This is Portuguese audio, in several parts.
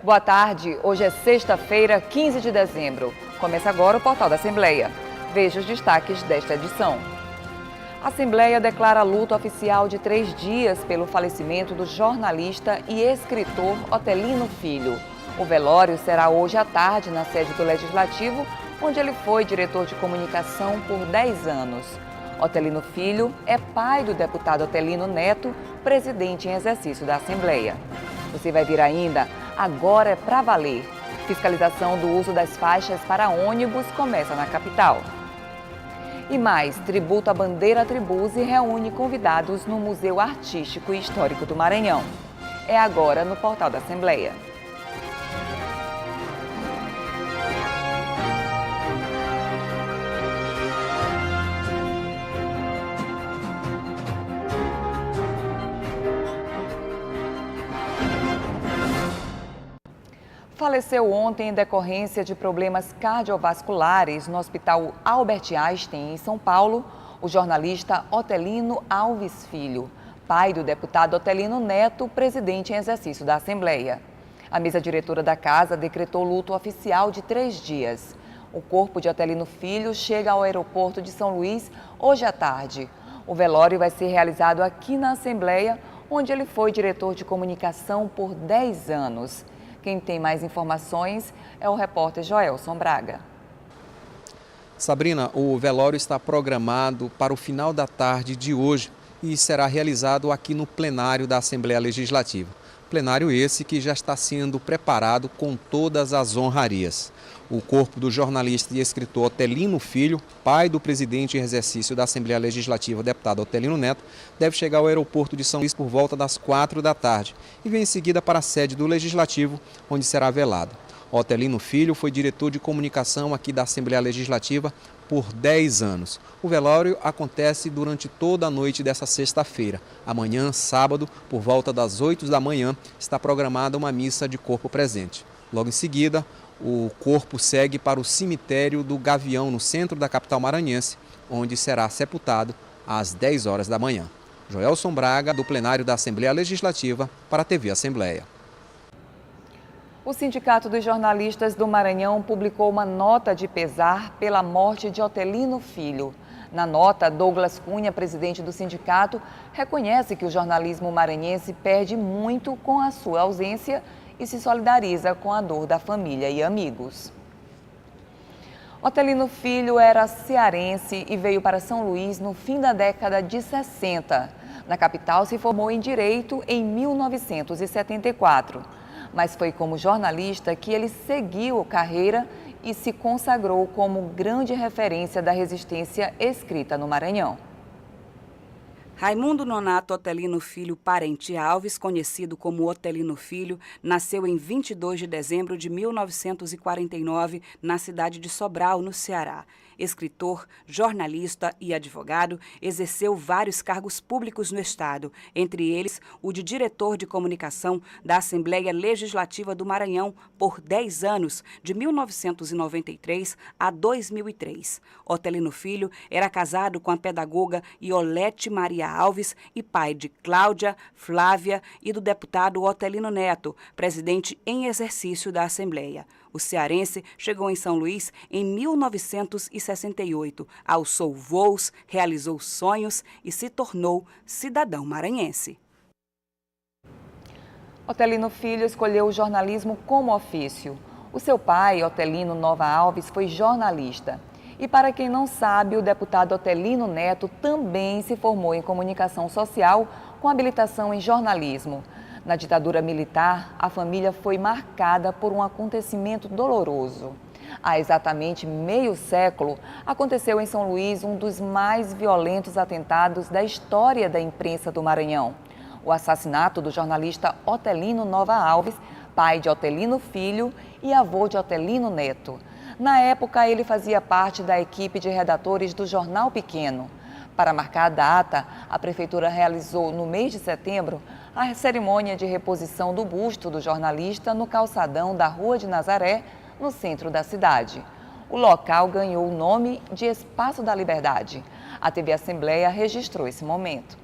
Boa tarde, hoje é sexta-feira, 15 de dezembro. Começa agora o Portal da Assembleia. Veja os destaques desta edição. A Assembleia declara luto oficial de 3 dias pelo falecimento do jornalista e escritor Otelino Filho. O velório será hoje à tarde na sede do Legislativo, onde ele foi diretor de comunicação por 10 anos. Otelino Filho é pai do deputado Otelino Neto, presidente em exercício da Assembleia. Você vai ver ainda, agora é pra valer. Fiscalização do uso das faixas para ônibus começa na capital. E mais, tributo à bandeira Tribuse reúne convidados no Museu Artístico e Histórico do Maranhão. É agora no Portal da Assembleia. Faleceu ontem em decorrência de problemas cardiovasculares no Hospital Albert Einstein, em São Paulo, o jornalista Otelino Alves Filho, pai do deputado Otelino Neto, presidente em exercício da Assembleia. A mesa diretora da casa decretou luto oficial de 3 dias. O corpo de Otelino Filho chega ao aeroporto de São Luís hoje à tarde. O velório vai ser realizado aqui na Assembleia, onde ele foi diretor de comunicação por 10 anos. Quem tem mais informações é o repórter Joelson Braga. Sabrina, o velório está programado para o final da tarde de hoje e será realizado aqui no plenário da Assembleia Legislativa. Plenário esse que já está sendo preparado com todas as honrarias. O corpo do jornalista e escritor Otelino Filho, pai do presidente em exercício da Assembleia Legislativa, deputado Otelino Neto, deve chegar ao aeroporto de São Luís por volta das 4 da tarde e vem em seguida para a sede do Legislativo, onde será velado. Otelino Filho foi diretor de comunicação aqui da Assembleia Legislativa por 10 anos. O velório acontece durante toda a noite dessa sexta-feira. Amanhã, sábado, por volta das 8 da manhã, está programada uma missa de corpo presente. Logo em seguida, o corpo segue para o cemitério do Gavião, no centro da capital maranhense, onde será sepultado às 10 horas da manhã. Joelson Braga, do plenário da Assembleia Legislativa, para a TV Assembleia. O Sindicato dos Jornalistas do Maranhão publicou uma nota de pesar pela morte de Otelino Filho. Na nota, Douglas Cunha, presidente do sindicato, reconhece que o jornalismo maranhense perde muito com a sua ausência e se solidariza com a dor da família e amigos. Otelino Filho era cearense e veio para São Luís no fim da década de 60. Na capital, se formou em Direito em 1974. Mas foi como jornalista que ele seguiu carreira e se consagrou como grande referência da resistência escrita no Maranhão. Raimundo Nonato Otelino Filho Parente Alves, conhecido como Otelino Filho, nasceu em 22 de dezembro de 1949 na cidade de Sobral, no Ceará. Escritor, jornalista e advogado, exerceu vários cargos públicos no Estado, entre eles o de diretor de comunicação da Assembleia Legislativa do Maranhão por 10 anos, de 1993 a 2003. Otelino Filho era casado com a pedagoga Iolete Maria Alves e pai de Cláudia, Flávia e do deputado Otelino Neto, presidente em exercício da Assembleia. O cearense chegou em São Luís em 1968, alçou voos, realizou sonhos e se tornou cidadão maranhense. Otelino Filho escolheu o jornalismo como ofício. O seu pai, Otelino Nova Alves, foi jornalista. E para quem não sabe, o deputado Otelino Neto também se formou em comunicação social com habilitação em jornalismo. Na ditadura militar, a família foi marcada por um acontecimento doloroso. Há exatamente meio século, aconteceu em São Luís um dos mais violentos atentados da história da imprensa do Maranhão. O assassinato do jornalista Otelino Nova Alves, pai de Otelino Filho e avô de Otelino Neto. Na época, ele fazia parte da equipe de redatores do Jornal Pequeno. Para marcar a data, a Prefeitura realizou, no mês de setembro, a cerimônia de reposição do busto do jornalista no calçadão da Rua de Nazaré, no centro da cidade. O local ganhou o nome de Espaço da Liberdade. A TV Assembleia registrou esse momento.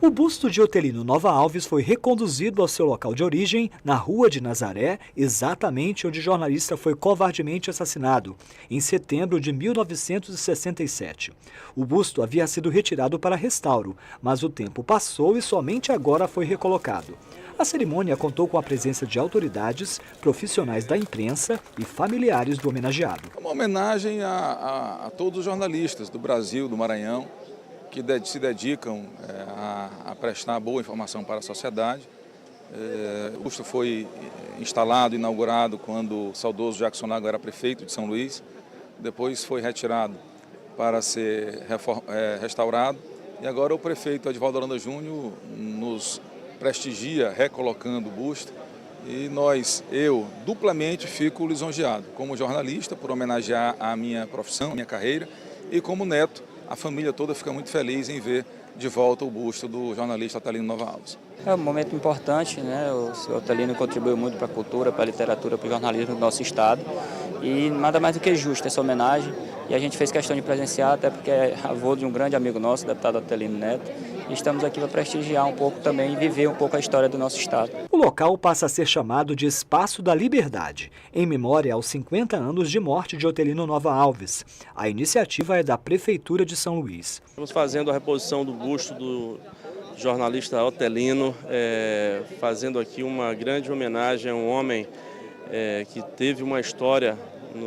O busto de Otelino Nova Alves foi reconduzido ao seu local de origem, na Rua de Nazaré, exatamente onde o jornalista foi covardemente assassinado, em setembro de 1967. O busto havia sido retirado para restauro, mas o tempo passou e somente agora foi recolocado. A cerimônia contou com a presença de autoridades, profissionais da imprensa e familiares do homenageado. É uma homenagem a todos os jornalistas do Brasil, do Maranhão, que se dedicam a prestar boa informação para a sociedade. O busto foi instalado, inaugurado, quando o saudoso Jackson Lago era prefeito de São Luís. Depois foi retirado para ser restaurado. E agora o prefeito Edivaldo Holanda Júnior nos prestigia recolocando o busto. E eu, duplamente fico lisonjeado, como jornalista, por homenagear a minha profissão, a minha carreira, e como neto, a família toda fica muito feliz em ver de volta o busto do jornalista Otelino Nova Alves. É um momento importante, né? O senhor Otelino contribuiu muito para a cultura, para a literatura, para o jornalismo do nosso estado. E nada mais do que justo essa homenagem. E a gente fez questão de presenciar, até porque é avô de um grande amigo nosso, o deputado Otelino Neto. E estamos aqui para prestigiar um pouco também e viver um pouco a história do nosso estado. O local passa a ser chamado de Espaço da Liberdade, em memória aos 50 anos de morte de Otelino Nova Alves. A iniciativa é da Prefeitura de São Luís. Estamos fazendo a reposição do busto do jornalista Otelino, fazendo aqui uma grande homenagem a um homem que teve uma história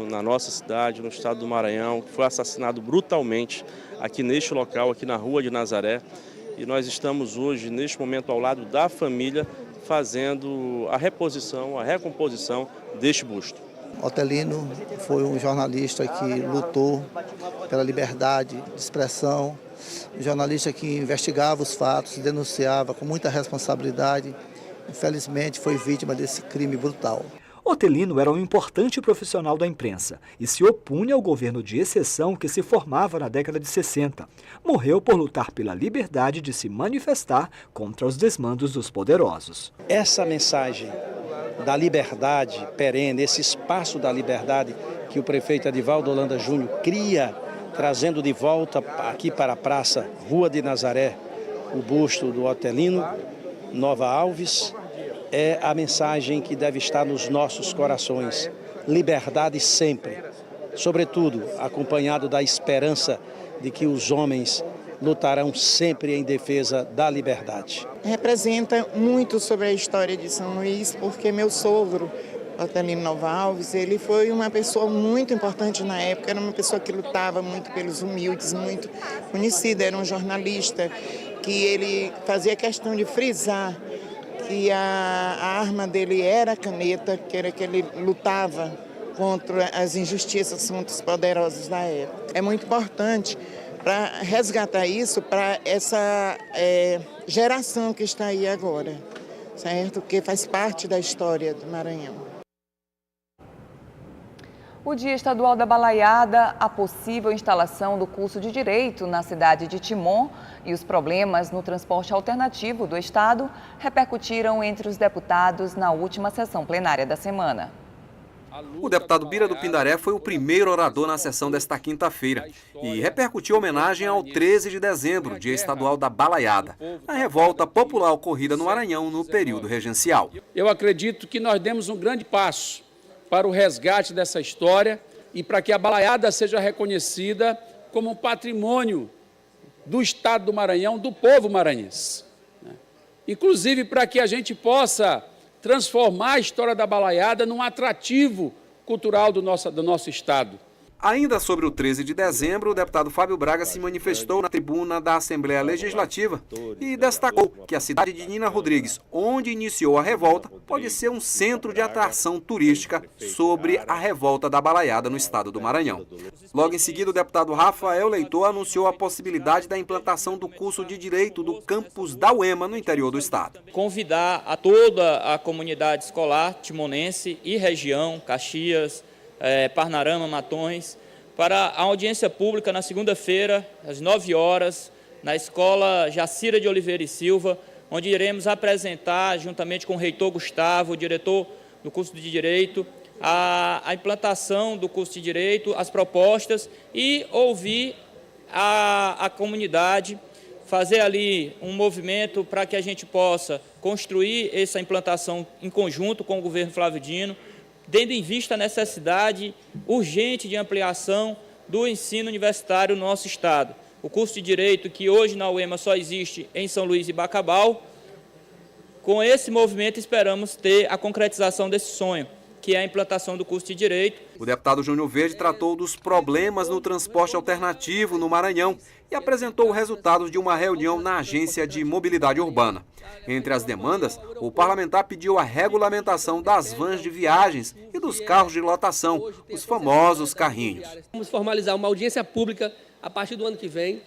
na nossa cidade, no estado do Maranhão, que foi assassinado brutalmente aqui neste local, aqui na Rua de Nazaré. E nós estamos hoje, neste momento, ao lado da família, fazendo a reposição, a recomposição deste busto. Otelino foi um jornalista que lutou pela liberdade de expressão, um jornalista que investigava os fatos, denunciava com muita responsabilidade. Infelizmente, foi vítima desse crime brutal. Otelino era um importante profissional da imprensa e se opunha ao governo de exceção que se formava na década de 60. Morreu por lutar pela liberdade de se manifestar contra os desmandos dos poderosos. Essa mensagem da liberdade perene, esse espaço da liberdade que o prefeito Edivaldo Holanda Júnior cria, trazendo de volta aqui para a praça Rua de Nazaré o busto do Otelino Nova Alves, é a mensagem que deve estar nos nossos corações. Liberdade sempre, sobretudo acompanhado da esperança de que os homens lutarão sempre em defesa da liberdade. Representa muito sobre a história de São Luís, porque meu sogro, Otelino Nova Alves, ele foi uma pessoa muito importante na época, era uma pessoa que lutava muito pelos humildes, muito conhecida, era um jornalista que ele fazia questão de frisar que a arma dele era a caneta, que era que ele lutava contra as injustiças, contra os poderosos da época. É muito importante para resgatar isso para essa geração que está aí agora, certo? Que faz parte da história do Maranhão. O Dia Estadual da Balaiada, a possível instalação do curso de Direito na cidade de Timon e os problemas no transporte alternativo do estado repercutiram entre os deputados na última sessão plenária da semana. O deputado Bira do Pindaré foi o primeiro orador na sessão desta quinta-feira e repercutiu homenagem ao 13 de dezembro, Dia Estadual da Balaiada, a revolta popular ocorrida no Maranhão no período regencial. Eu acredito que nós demos um grande passo para o resgate dessa história e para que a balaiada seja reconhecida como um patrimônio do estado do Maranhão, do povo maranhense. Inclusive para que a gente possa transformar a história da balaiada num atrativo cultural do nosso estado. Ainda sobre o 13 de dezembro, o deputado Fábio Braga se manifestou na tribuna da Assembleia Legislativa e destacou que a cidade de Nina Rodrigues, onde iniciou a revolta, pode ser um centro de atração turística sobre a revolta da balaiada no estado do Maranhão. Logo em seguida, o deputado Rafael Leitor anunciou a possibilidade da implantação do curso de Direito do campus da UEMA no interior do estado. Convidar a toda a comunidade escolar timonense e região, Caxias, Parnarama, Matões, para a audiência pública na segunda-feira, às 9 horas, na Escola Jacira de Oliveira e Silva, onde iremos apresentar, juntamente com o reitor Gustavo, o diretor do curso de Direito, a implantação do curso de Direito, as propostas e ouvir a comunidade fazer ali um movimento para que a gente possa construir essa implantação em conjunto com o governo Flávio Dino, tendo em vista a necessidade urgente de ampliação do ensino universitário no nosso Estado. O curso de Direito, que hoje na UEMA só existe em São Luís e Bacabal, com esse movimento esperamos ter a concretização desse sonho, que é a implantação do curso de Direito. O deputado Júnior Verde tratou dos problemas no transporte alternativo no Maranhão e apresentou resultados de uma reunião na Agência de Mobilidade Urbana. Entre as demandas, o parlamentar pediu a regulamentação das vans de viagens e dos carros de lotação, os famosos carrinhos. Vamos formalizar uma audiência pública a partir do ano que vem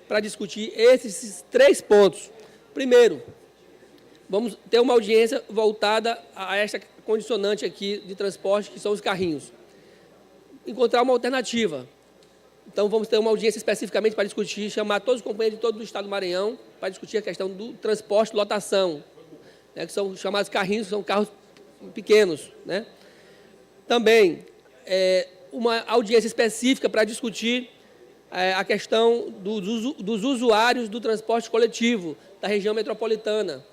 para discutir esses 3 pontos. Primeiro, vamos ter uma audiência voltada a esta condicionante aqui de transporte, que são os carrinhos. Encontrar uma alternativa. Então, vamos ter uma audiência especificamente para discutir, chamar todos os companheiros de todo o Estado do Maranhão para discutir a questão do transporte de lotação, né, que são chamados carrinhos, que são carros pequenos, né? Também, uma audiência específica para discutir a questão dos usuários do transporte coletivo da região metropolitana.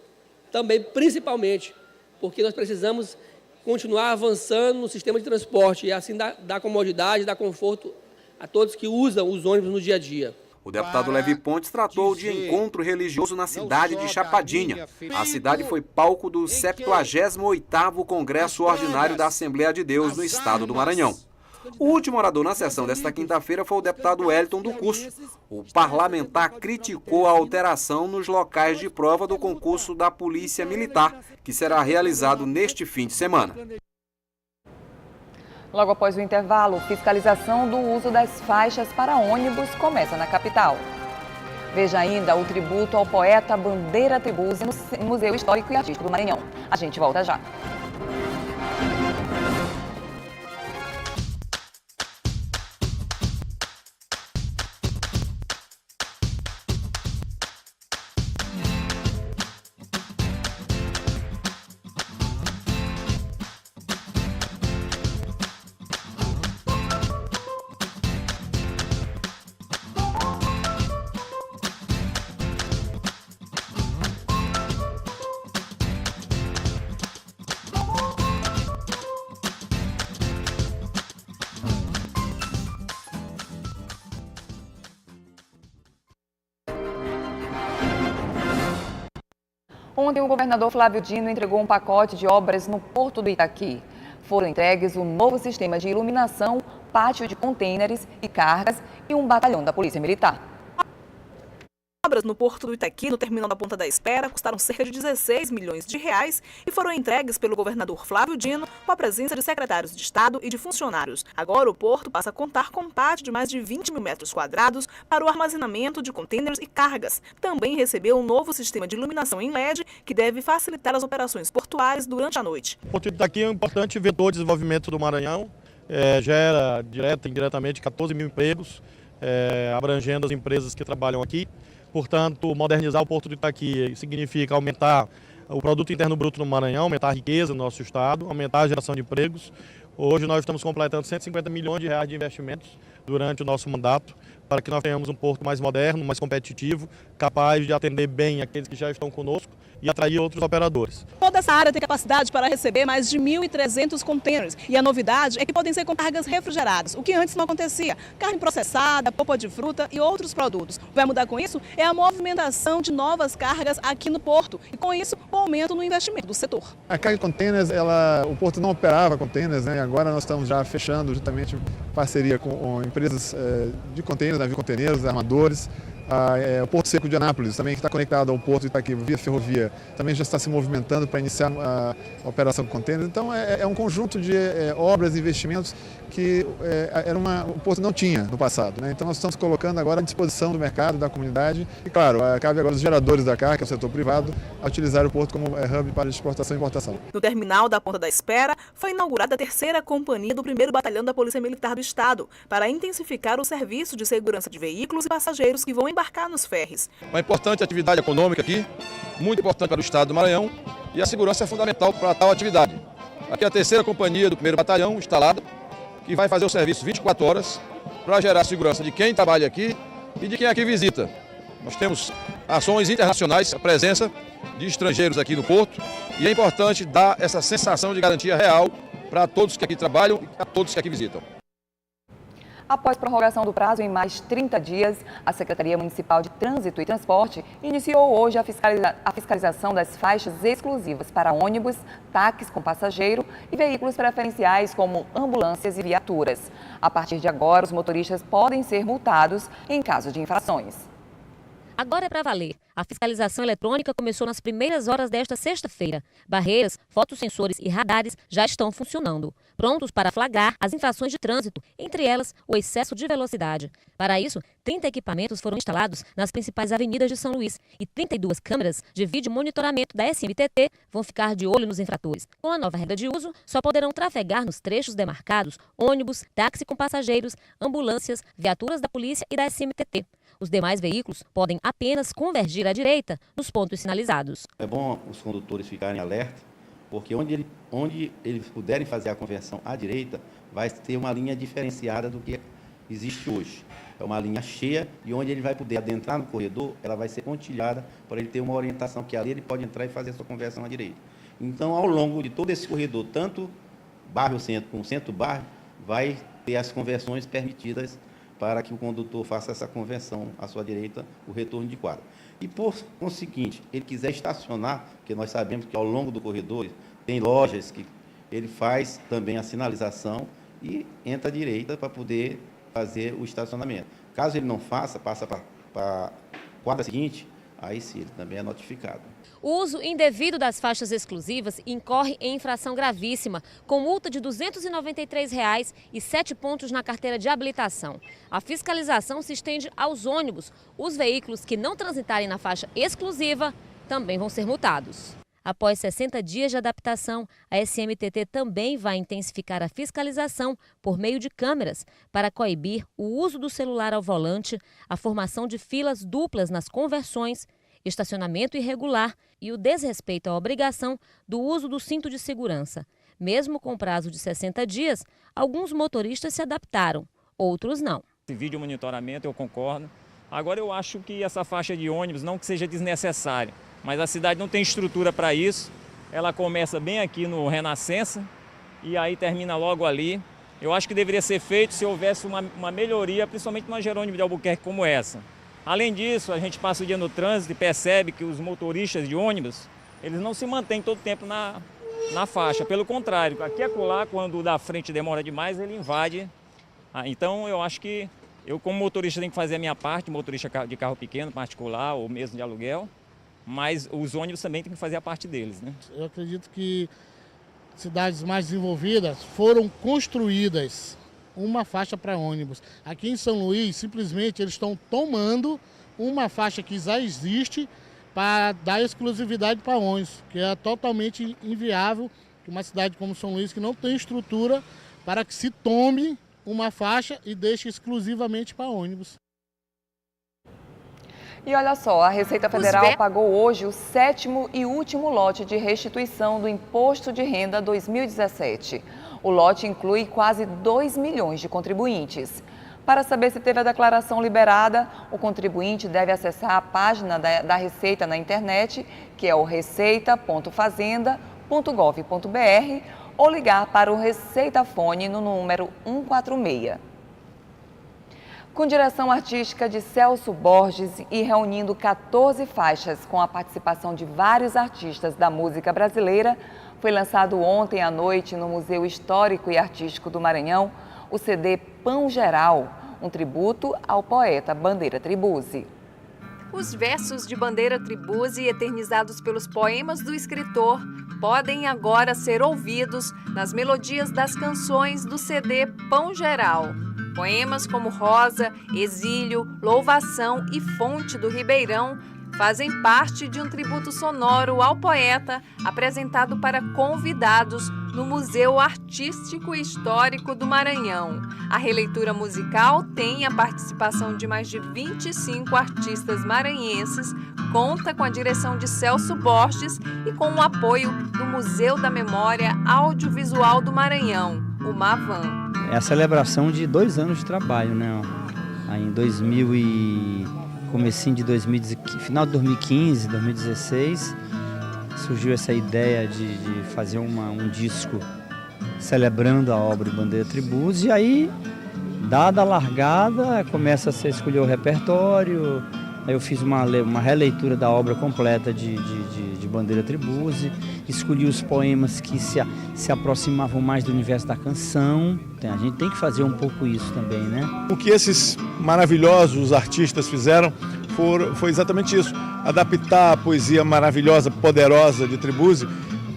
Também, principalmente, porque nós precisamos continuar avançando no sistema de transporte e assim dar comodidade, dar conforto a todos que usam os ônibus no dia a dia. O deputado Levi Pontes tratou de encontro religioso na cidade de Chapadinha. A cidade foi palco do 78º Congresso Ordinário da Assembleia de Deus no estado do Maranhão. O último orador na sessão desta quinta-feira foi o deputado Wellington do Curso. O parlamentar criticou a alteração nos locais de prova do concurso da Polícia Militar, que será realizado neste fim de semana. Logo após o intervalo, fiscalização do uso das faixas para ônibus começa na capital. Veja ainda o tributo ao poeta Bandeira Tribuzzi no Museu Histórico e Artístico do Maranhão. A gente volta já. Ontem, o governador Flávio Dino entregou um pacote de obras no Porto do Itaqui. Foram entregues um novo sistema de iluminação, pátio de contêineres e cargas e um batalhão da Polícia Militar. Obras no Porto do Itaqui, no terminal da Ponta da Espera, custaram cerca de 16 milhões de reais e foram entregues pelo governador Flávio Dino com a presença de secretários de Estado e de funcionários. Agora, o porto passa a contar com um pátio de mais de 20 mil metros quadrados para o armazenamento de contêineres e cargas. Também recebeu um novo sistema de iluminação em LED que deve facilitar as operações portuárias durante a noite. O Porto do Itaqui é um importante vetor de desenvolvimento do Maranhão, gera direta e indiretamente 14 mil empregos, abrangendo as empresas que trabalham aqui. Portanto, modernizar o Porto do Itaqui significa aumentar o produto interno bruto no Maranhão, aumentar a riqueza no nosso estado, aumentar a geração de empregos. Hoje nós estamos completando 150 milhões de reais de investimentos durante o nosso mandato, para que nós tenhamos um porto mais moderno, mais competitivo, capaz de atender bem aqueles que já estão conosco e atrair outros operadores. Toda essa área tem capacidade para receber mais de 1.300 contêineres. E a novidade é que podem ser com cargas refrigeradas, o que antes não acontecia. Carne processada, polpa de fruta e outros produtos. O que vai mudar com isso é a movimentação de novas cargas aqui no porto. E com isso, o aumento no investimento do setor. A carga de contêineres, o porto não operava contêineres, né? E agora nós estamos já fechando justamente parceria com empresas de contêineres, navios conteneiros, armadores. O Porto Seco de Anápolis, também que está conectado ao Porto Itaqui via ferrovia, também já está se movimentando para iniciar a operação com contêineres. Então é um conjunto de obras e investimentos que o Porto não tinha no passado, né? Então nós estamos colocando agora à disposição do mercado, da comunidade e, claro, cabe agora aos geradores da carga, que é o setor privado, a utilizar o Porto como hub para exportação e importação. No terminal da Ponta da Espera foi inaugurada a 3ª companhia do 1º Batalhão da Polícia Militar do Estado para intensificar o serviço de segurança de veículos e passageiros que vão embarcar nos ferries. Uma importante atividade econômica aqui, muito importante para o Estado do Maranhão, e a segurança é fundamental para tal atividade. Aqui é a 3ª companhia do 1º Batalhão instalada, que vai fazer o serviço 24 horas para gerar segurança de quem trabalha aqui e de quem aqui visita. Nós temos ações internacionais, a presença de estrangeiros aqui no porto, e é importante dar essa sensação de garantia real para todos que aqui trabalham e a todos que aqui visitam. Após prorrogação do prazo em mais 30 dias, a Secretaria Municipal de Trânsito e Transporte iniciou hoje a fiscalização das faixas exclusivas para ônibus, táxis com passageiro e veículos preferenciais como ambulâncias e viaturas. A partir de agora, os motoristas podem ser multados em caso de infrações. Agora é para valer. A fiscalização eletrônica começou nas primeiras horas desta sexta-feira. Barreiras, fotossensores e radares já estão funcionando, prontos para flagrar as infrações de trânsito, entre elas o excesso de velocidade. Para isso, 30 equipamentos foram instalados nas principais avenidas de São Luís e 32 câmeras de vídeo monitoramento da SMTT vão ficar de olho nos infratores. Com a nova regra de uso, só poderão trafegar nos trechos demarcados ônibus, táxi com passageiros, ambulâncias, viaturas da polícia e da SMTT. Os demais veículos podem apenas convergir à direita nos pontos sinalizados. É bom os condutores ficarem alerta, porque onde eles puderem fazer a conversão à direita, vai ter uma linha diferenciada do que existe hoje. É uma linha cheia e onde ele vai poder adentrar no corredor, ela vai ser pontilhada para ele ter uma orientação que ali ele pode entrar e fazer a sua conversão à direita. Então, ao longo de todo esse corredor, tanto bairro-centro como centro-bairro, vai ter as conversões permitidas para que o condutor faça essa conversão à sua direita, o retorno de quadra. E, por conseguinte, ele quiser estacionar, porque nós sabemos que ao longo do corredor tem lojas que ele faz também a sinalização e entra à direita para poder fazer o estacionamento. Caso ele não faça, passa para a quadra seguinte, aí sim, ele também é notificado. O uso indevido das faixas exclusivas incorre em infração gravíssima, com multa de R$ 293 e 7 pontos na carteira de habilitação. A fiscalização se estende aos ônibus. Os veículos que não transitarem na faixa exclusiva também vão ser multados. Após 60 dias de adaptação, a SMTT também vai intensificar a fiscalização por meio de câmeras para coibir o uso do celular ao volante, a formação de filas duplas nas conversões, estacionamento irregular e o desrespeito à obrigação do uso do cinto de segurança. Mesmo com prazo de 60 dias, alguns motoristas se adaptaram, outros não. Esse vídeo monitoramento eu concordo. Agora eu acho que essa faixa de ônibus não que seja desnecessária, mas a cidade não tem estrutura para isso. Ela começa bem aqui no Renascença e aí termina logo ali. Eu acho que deveria ser feito se houvesse uma melhoria, principalmente numa Jerônimo de Albuquerque como essa. Além disso, a gente passa o dia no trânsito e percebe que os motoristas de ônibus, eles não se mantêm todo o tempo na faixa. Pelo contrário, aqui e acolá, quando o da frente demora demais, ele invade. Então, eu acho que eu, como motorista, tenho que fazer a minha parte, motorista de carro pequeno, particular ou mesmo de aluguel, mas os ônibus também têm que fazer a parte deles, né? Eu acredito que cidades mais desenvolvidas foram construídas uma faixa para ônibus. Aqui em São Luís, simplesmente, eles estão tomando uma faixa que já existe para dar exclusividade para ônibus, que é totalmente inviável que uma cidade como São Luís, que não tem estrutura para que se tome uma faixa e deixe exclusivamente para ônibus. E olha só, a Receita Federal pagou hoje o 7º e último lote de restituição do Imposto de Renda 2017. O lote inclui quase 2 milhões de contribuintes. Para saber se teve a declaração liberada, o contribuinte deve acessar a página da Receita na internet, que é o receita.fazenda.gov.br, ou ligar para o Receitafone no número 146. Com direção artística de Celso Borges e reunindo 14 faixas com a participação de vários artistas da música brasileira, foi lançado ontem à noite no Museu Histórico e Artístico do Maranhão o CD Pão Geral, um tributo ao poeta Bandeira Tribuzzi. Os versos de Bandeira Tribuzzi, eternizados pelos poemas do escritor, podem agora ser ouvidos nas melodias das canções do CD Pão Geral. Poemas como Rosa, Exílio, Louvação e Fonte do Ribeirão fazem parte de um tributo sonoro ao poeta apresentado para convidados no Museu Artístico e Histórico do Maranhão. A releitura musical tem a participação de mais de 25 artistas maranhenses, conta com a direção de Celso Borges e com o apoio do Museu da Memória Audiovisual do Maranhão, o MAVAM. É a celebração de 2 anos de trabalho, né? Aí em 2017 comecinho de final de 2015, 2016, surgiu essa ideia de fazer um disco celebrando a obra de Bandeira Tribuzzi, e aí, dada a largada, começa a se escolher o repertório. Aí eu fiz uma releitura da obra completa de Bandeira Tribuzzi, escolhi os poemas que se aproximavam mais do universo da canção. A gente tem que fazer um pouco isso também, né? O que esses maravilhosos artistas fizeram foi exatamente isso, adaptar a poesia maravilhosa, poderosa de Tribuzzi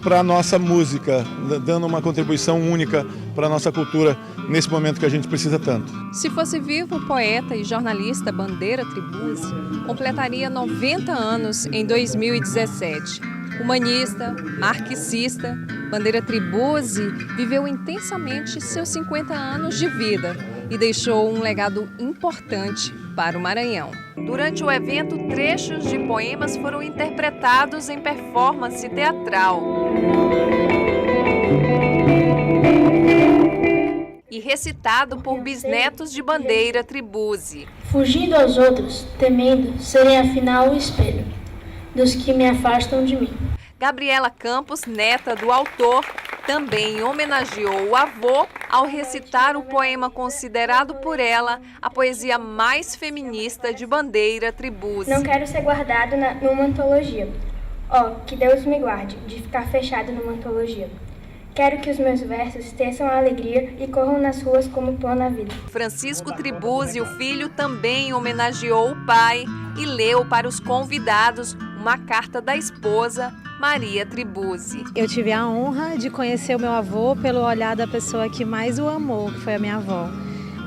para a nossa música, dando uma contribuição única para a nossa cultura nesse momento que a gente precisa tanto. Se fosse vivo, o poeta e jornalista Bandeira Tribuzzi completaria 90 anos em 2017. Humanista, marxista, Bandeira Tribuzzi viveu intensamente seus 50 anos de vida e deixou um legado importante para o Maranhão. Durante o evento, trechos de poemas foram interpretados em performance teatral e recitado por bisnetos de Bandeira Tribuzzi. Fugindo aos outros, temendo, serem afinal o espelho dos que me afastam de mim. Gabriela Campos, neta do autor, também homenageou o avô ao recitar o poema considerado por ela a poesia mais feminista de Bandeira Tribuzzi. Não quero ser guardado numa antologia. Que Deus me guarde de ficar fechado numa antologia. Quero que os meus versos teçam a alegria e corram nas ruas como pão na vida. Francisco Tribuzzi, o filho, também homenageou o pai e leu para os convidados uma carta da esposa, Maria Tribuzzi. Eu tive a honra de conhecer o meu avô pelo olhar da pessoa que mais o amou, que foi a minha avó.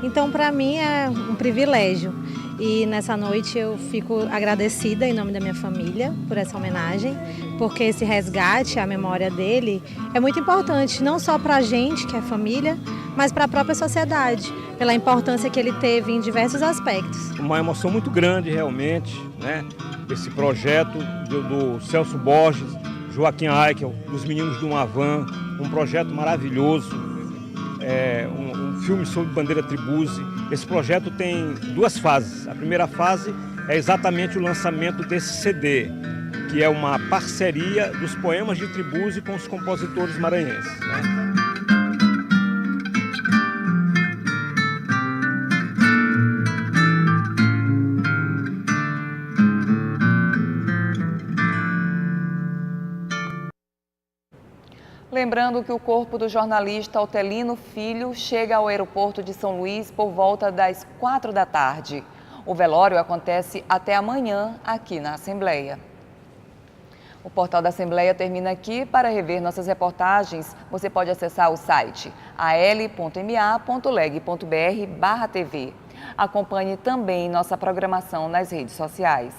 Então, para mim, é um privilégio. E nessa noite eu fico agradecida em nome da minha família por essa homenagem, porque esse resgate à memória dele é muito importante, não só para a gente, que é família, mas para a própria sociedade, pela importância que ele teve em diversos aspectos. Uma emoção muito grande, realmente, né? Esse projeto do Celso Borges, Joaquim Aikel, dos Meninos do Avan, um projeto maravilhoso, um filme sobre Bandeira Tribuzzi. Esse projeto tem duas fases. A primeira fase é exatamente o lançamento desse CD, que é uma parceria dos poemas de Tribuzzi com os compositores maranhenses, né? Lembrando que o corpo do jornalista Otelino Filho chega ao aeroporto de São Luís por volta das 4 da tarde. O velório acontece até amanhã aqui na Assembleia. O Portal da Assembleia termina aqui. Para rever nossas reportagens, você pode acessar o site al.ma.leg.br/TV. Acompanhe também nossa programação nas redes sociais.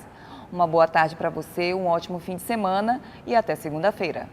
Uma boa tarde para você, um ótimo fim de semana e até segunda-feira.